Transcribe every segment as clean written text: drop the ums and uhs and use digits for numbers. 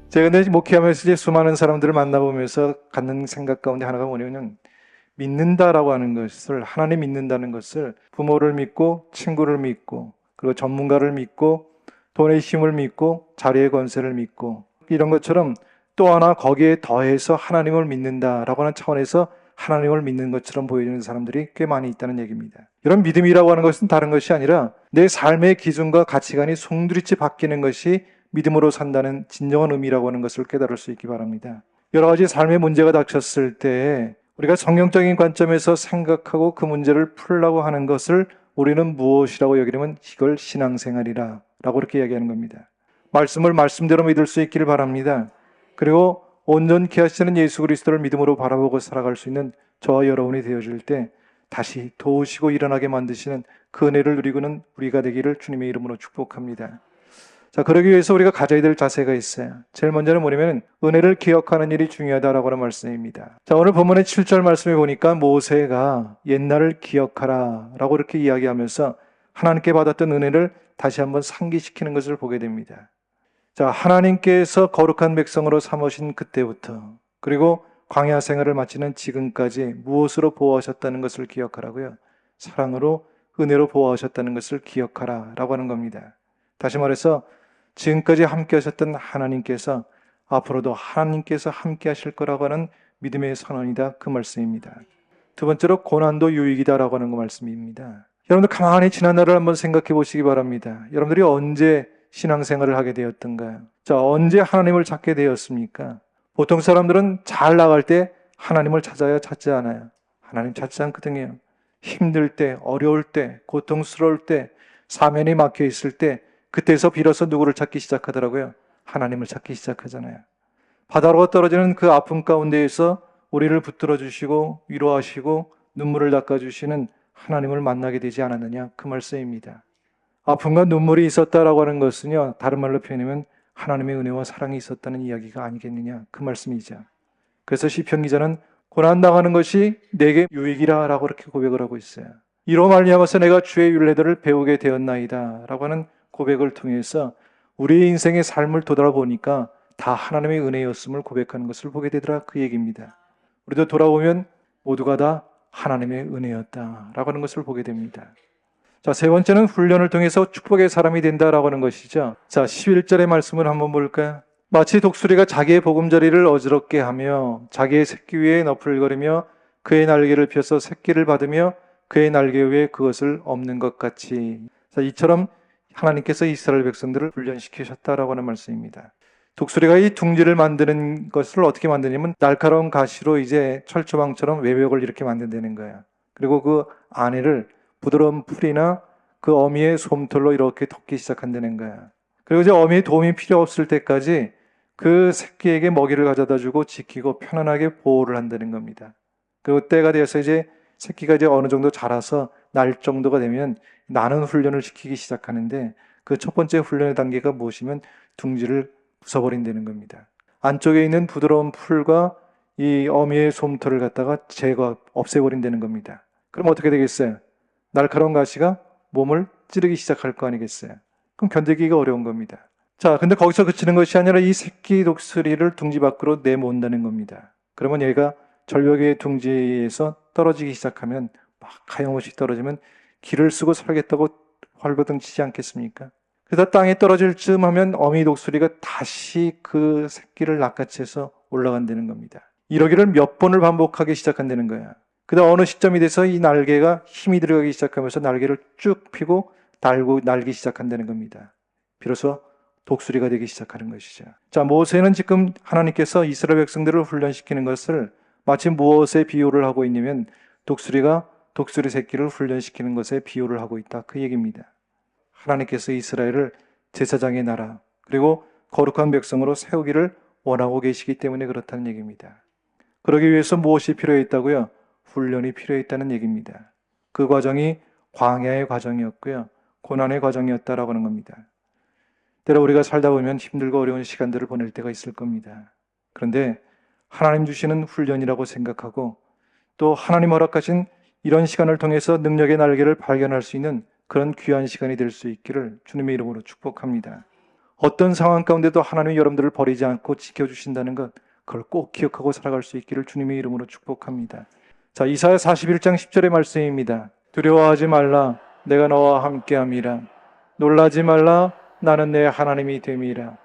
제가 근데 목회하면서 이제 수많은 사람들을 만나보면서 갖는 생각 가운데 하나가 뭐냐면 믿는다라고 하는 것을, 하나님 믿는다는 것을 부모를 믿고 친구를 믿고 그리고 전문가를 믿고 돈의 힘을 믿고 자리의 권세를 믿고 이런 것처럼 또 하나 거기에 더해서 하나님을 믿는다라고 하는 차원에서 하나님을 믿는 것처럼 보여지는 사람들이 꽤 많이 있다는 얘기입니다. 이런 믿음이라고 하는 것은 다른 것이 아니라 내 삶의 기준과 가치관이 송두리째 바뀌는 것이 믿음으로 산다는 진정한 의미라고 하는 것을 깨달을 수 있기 바랍니다. 여러 가지 삶의 문제가 닥쳤을 때 우리가 성경적인 관점에서 생각하고 그 문제를 풀려고 하는 것을 우리는 무엇이라고 여기냐면 이걸 신앙생활이라 라고 그렇게 이야기하는 겁니다. 말씀을 말씀대로 믿을 수 있기를 바랍니다. 그리고 온전케 하시는 예수 그리스도를 믿음으로 바라보고 살아갈 수 있는 저와 여러분이 되어질 때 다시 도우시고 일어나게 만드시는 그 은혜를 누리고는 우리가 되기를 주님의 이름으로 축복합니다. 자, 그러기 위해서 우리가 가져야 될 자세가 있어요. 제일 먼저는 뭐냐면 은혜를 기억하는 일이 중요하다라고 하는 말씀입니다. 자, 오늘 본문의 7절 말씀에 보니까 모세가 옛날을 기억하라 라고 이렇게 이야기하면서 하나님께 받았던 은혜를 다시 한번 상기시키는 것을 보게 됩니다. 자, 하나님께서 거룩한 백성으로 삼으신 그때부터 그리고 광야 생활을 마치는 지금까지 무엇으로 보호하셨다는 것을 기억하라고요. 사랑으로 은혜로 보호하셨다는 것을 기억하라 라고 하는 겁니다. 다시 말해서 지금까지 함께 하셨던 하나님께서 앞으로도 하나님께서 함께 하실 거라고 하는 믿음의 선언이다 그 말씀입니다. 두 번째로 고난도 유익이다라고 하는 그 말씀입니다. 여러분들 가만히 지난 날을 한번 생각해 보시기 바랍니다. 여러분들이 언제 신앙생활을 하게 되었던가요? 자, 언제 하나님을 찾게 되었습니까? 보통 사람들은 잘 나갈 때 하나님을 찾아야 찾지 않아요. 하나님 찾지 않거든요. 힘들 때, 어려울 때, 고통스러울 때, 사면이 막혀 있을 때 그때서 비로소 누구를 찾기 시작하더라고요. 하나님을 찾기 시작하잖아요. 바다로 떨어지는 그 아픔 가운데에서 우리를 붙들어 주시고 위로하시고 눈물을 닦아주시는 하나님을 만나게 되지 않았느냐 그 말씀입니다. 아픔과 눈물이 있었다라고 하는 것은요, 다른 말로 표현하면 하나님의 은혜와 사랑이 있었다는 이야기가 아니겠느냐 그 말씀이죠. 그래서 시편 기자는 고난당하는 것이 내게 유익이라 라고 이렇게 고백을 하고 있어요. 이로 말미암아서 내가 주의 율례들을 배우게 되었나이다 라고 하는 고백을 통해서 우리의 인생의 삶을 돌아보니까 다 하나님의 은혜였음을 고백하는 것을 보게 되더라 그 얘기입니다. 우리도 돌아보면 모두가 다 하나님의 은혜였다라고 하는 것을 보게 됩니다. 자, 세 번째는 훈련을 통해서 축복의 사람이 된다라고 하는 것이죠. 자, 11절의 말씀을 한번 볼까요? 마치 독수리가 자기의 보금자리를 어지럽게 하며 자기의 새끼 위에 너풀거리며 그의 날개를 펴서 새끼를 받으며 그의 날개 위에 그것을 엎는 것 같이. 자, 이처럼 하나님께서 이스라엘 백성들을 훈련시키셨다라고 하는 말씀입니다. 독수리가 이 둥지를 만드는 것을 어떻게 만드냐면 날카로운 가시로 이제 철조망처럼 외벽을 이렇게 만든다는 거예요. 그리고 그 안에를 부드러운 풀이나 그 어미의 솜털로 이렇게 덮기 시작한다는 거예요. 그리고 이제 어미의 도움이 필요 없을 때까지 그 새끼에게 먹이를 가져다 주고 지키고 편안하게 보호를 한다는 겁니다. 그리고 때가 되어서 이제 새끼가 이제 어느 정도 자라서 날 정도가 되면 나는 훈련을 시키기 시작하는데 그 첫 번째 훈련의 단계가 무엇이면 둥지를 부숴버린다는 겁니다. 안쪽에 있는 부드러운 풀과 이 어미의 솜털을 갖다가 없애버린다는 겁니다. 그럼 어떻게 되겠어요? 날카로운 가시가 몸을 찌르기 시작할 거 아니겠어요? 그럼 견디기가 어려운 겁니다. 자, 근데 거기서 그치는 것이 아니라 이 새끼 독수리를 둥지 밖으로 내몬다는 겁니다. 그러면 얘가 절벽의 둥지에서 떨어지기 시작하면 막 하염없이 떨어지면 길을 쓰고 살겠다고 활버둥 치지 않겠습니까? 그래서 땅에 떨어질 쯤 하면 어미 독수리가 다시 그 새끼를 낚아채서 올라간다는 겁니다. 이러기를 몇 번을 반복하기 시작한다는 거야. 그다음 어느 시점이 돼서 이 날개가 힘이 들어가기 시작하면서 날개를 쭉 펴고 날기 시작한다는 겁니다. 비로소 독수리가 되기 시작하는 것이죠. 자, 모세는 지금 하나님께서 이스라엘 백성들을 훈련시키는 것을 마치 무엇에 비유를 하고 있냐면 독수리가 독수리 새끼를 훈련시키는 것에 비유를 하고 있다 그 얘기입니다. 하나님께서 이스라엘을 제사장의 나라 그리고 거룩한 백성으로 세우기를 원하고 계시기 때문에 그렇다는 얘기입니다. 그러기 위해서 무엇이 필요했다고요? 훈련이 필요했다는 얘기입니다. 그 과정이 광야의 과정이었고요. 고난의 과정이었다라고 하는 겁니다. 때로 우리가 살다 보면 힘들고 어려운 시간들을 보낼 때가 있을 겁니다. 그런데 하나님 주시는 훈련이라고 생각하고 또 하나님 허락하신 이런 시간을 통해서 능력의 날개를 발견할 수 있는 그런 귀한 시간이 될 수 있기를 주님의 이름으로 축복합니다. 어떤 상황 가운데도 하나님이 여러분들을 버리지 않고 지켜주신다는 것, 그걸 꼭 기억하고 살아갈 수 있기를 주님의 이름으로 축복합니다. 자, 이사야 41장 10절의 말씀입니다. 두려워하지 말라, 내가 너와 함께함이라. 놀라지 말라, 나는 내 하나님이 됨이라.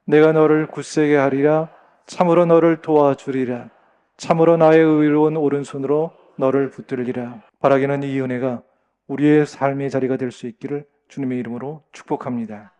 내가 너를 굳세게 하리라. 참으로 너를 도와주리라. 참으로 나의 의로운 오른손으로 너를 붙들리라. 바라기는 이 은혜가 우리의 삶의 자리가 될 수 있기를 주님의 이름으로 축복합니다.